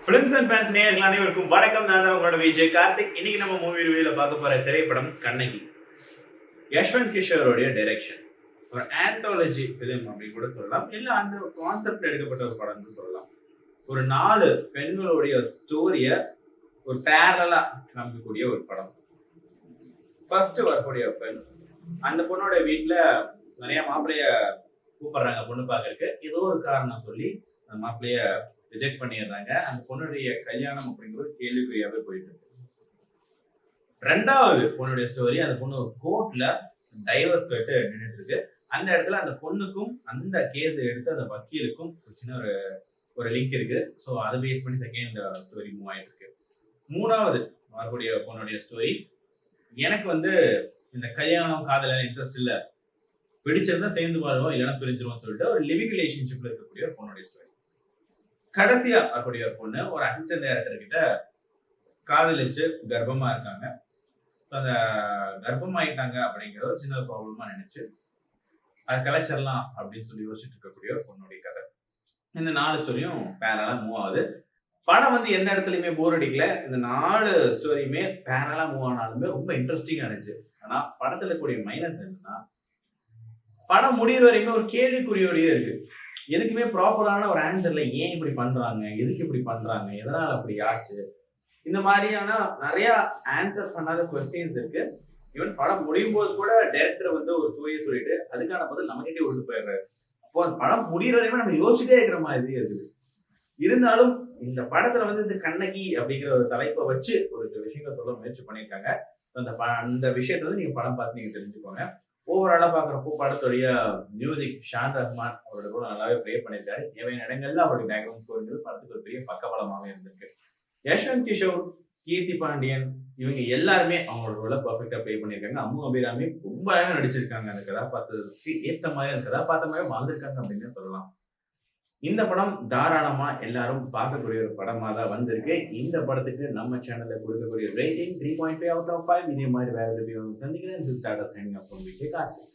Films and fans நேயர்கள் அனைவருக்கும் வணக்கம். நான் தான் உங்களோட விஜய் கார்த்திக். இன்னைக்கு நம்ம மூவி ரிவ்யூல பார்க்க போற திரைப்படம் கண்ணகி. யஷ்வந்த் கிஷோருடைய டைரக்ஷன். ஒரு ஆந்தாலஜி ஃபிலிம் அப்படின்னு கூட சொல்லலாம், இல்ல அந்த கான்செப்ட் எடுக்கப்பட்ட ஒரு படம்னு சொல்லலாம். ஒரு 4 பெண்களுடைய ஸ்டோரிய ஒரு பேரலா காமிக்கக்கூடிய ஒரு படம். ஃபர்ஸ்ட் வரக்கூடிய பெண், அந்த பொண்ணோட வீட்டுல நிறைய மாப்பிள்ளைய கூப்பிடுறாங்க பொண்ணு பார்க்கறதுக்கு. ஏதோ ஒரு காரணம் சொல்லி அந்த மாப்பிள்ளைய ரிஜெக்ட் பண்ணிடுறாங்க. அந்த பொண்ணுடைய கல்யாணம் அப்படிங்கிறது கேள்விக்குறியாவே போயிட்டு இருக்கு. 2வது பொண்ணுடைய ஸ்டோரி, அந்த பொண்ணு கோர்ட்ல டைவர்ஸ் கேட்டு நின்றுட்டு இருக்கு. அந்த இடத்துல அந்த பொண்ணுக்கும் அந்த கேஸ் எடுத்து அந்த வக்கீலுக்கும் சின்ன ஒரு லிங்க் இருக்கு. ஸோ அதை பேஸ் பண்ணி செகண்ட் ஸ்டோரி மூவ் ஆயிட்டு இருக்கு. 3வது வரக்கூடிய பொண்ணுடைய ஸ்டோரி, எனக்கு இந்த கல்யாணம் காதல இன்ட்ரெஸ்ட் இல்ல, பிடிச்சிருந்தா சேர்ந்து வாழ்வோம் இல்லைன்னா பிரிஞ்சிருவோம் சொல்லிட்டு ஒரு லிவிங் ரிலேஷன்ஷிப்ல இருக்கக்கூடிய ஒரு பொண்ணுடைய ஸ்டோரி. கடைசியா வரக்கூடிய ஒரு பொண்ணு ஒரு அசிஸ்டன்ட் டைரக்டர் கிட்ட காதலிச்சு கர்ப்பமா இருக்காங்க. அந்த கர்ப்பமாயிட்டாங்க அப்படிங்கிற ஒரு சின்ன ப்ராப்ளமா நினைச்சு அதை கலைச்சிடலாம் அப்படின்னு சொல்லி யோசிச்சுட்டு இருக்கக்கூடிய ஒரு பொண்ணுடைய கதை. இந்த 4 ஸ்டோரியும் பேரலா மூவ் ஆகுது. படம் எந்த இடத்துலயுமே போர் அடிக்கல. இந்த 4 ஸ்டோரியுமே பேரலா மூவ் ஆனாலுமே ரொம்ப இன்ட்ரெஸ்டிங்கா இருந்துச்சு. ஆனா படத்துல கூடிய மைனஸ் என்னன்னா, படம் முடிகிற வரைக்கும் ஒரு கேள்விக்குறியோடயே இருக்கு. எதுக்குமே ப்ராப்பரான ஒரு ஆன்சர்ல ஏன் இப்படி பண்றாங்க, எதுக்கு இப்படி பண்றாங்க, எதனால அப்படி ஆச்சு, இந்த மாதிரியான நிறைய ஆன்சர் பண்ணாத கொஸ்டின்ஸ் இருக்கு. ஈவன் படம் முடியும் போது கூட டைரக்டர் ஒரு ஸ்டோரியை சொல்லிட்டு அதுக்கான பதில் நம்மகிட்டே விட்டு போயிடுறாரு. அப்போ அந்த படம் முடிகிற வரைக்கும் நம்ம யோசிச்சுட்டே இருக்கிற மாதிரி இருக்குது. இருந்தாலும் இந்த படத்துல இந்த கண்ணகி அப்படிங்கிற ஒரு தலைப்பை வச்சு ஒரு சில விஷயங்கள் சொல்ல முயற்சி பண்ணியிருக்காங்க. அந்த விஷயத்த நீங்க படம் பார்த்து நீங்க தெரிஞ்சுக்கோங்க. ஓவராலா பாக்குறப்போ படத்துடைய மியூசிக் ஷான் ரஹ்மான் அவரோட கூட நல்லாவே ப்ளே பண்ணியிருக்காரு. தேவையான இடங்கள்ல அவருடைய பேக்ரவுண்ட் ஸ்கோர் படத்துக்கு ஒரு பெரிய பக்கபலமாவே இருந்திருக்கு. யஷ்வந்த் கிஷோர், கீர்த்தி பாண்டியன் இவங்க எல்லாருமே அவங்களோட ரோல பர்ஃபெக்டா ப்ளே பண்ணியிருக்காங்க. அம்மு அபிராமி ரொம்ப அழகா நடிச்சிருக்காங்க. அந்த கதாபாத்திரத்துக்கு ஏற்ற மாதிரி அந்த கதாபாத்திரமாவே வாழ்ந்திருக்காங்க அப்படின்னு சொல்லலாம். இந்த படம் தாராளமா எல்லாரும் பார்க்கக்கூடிய ஒரு படமா தான் வந்திருக்கு. இந்த படத்துக்கு நம்ம சேனல்ல கொடுக்கக்கூடிய ரேட்டிங் 3.5 out of 5. இதே மாதிரி வேற ரிவ்யூ சந்திக்கிறேன். Start signing up from Vijay Karthik.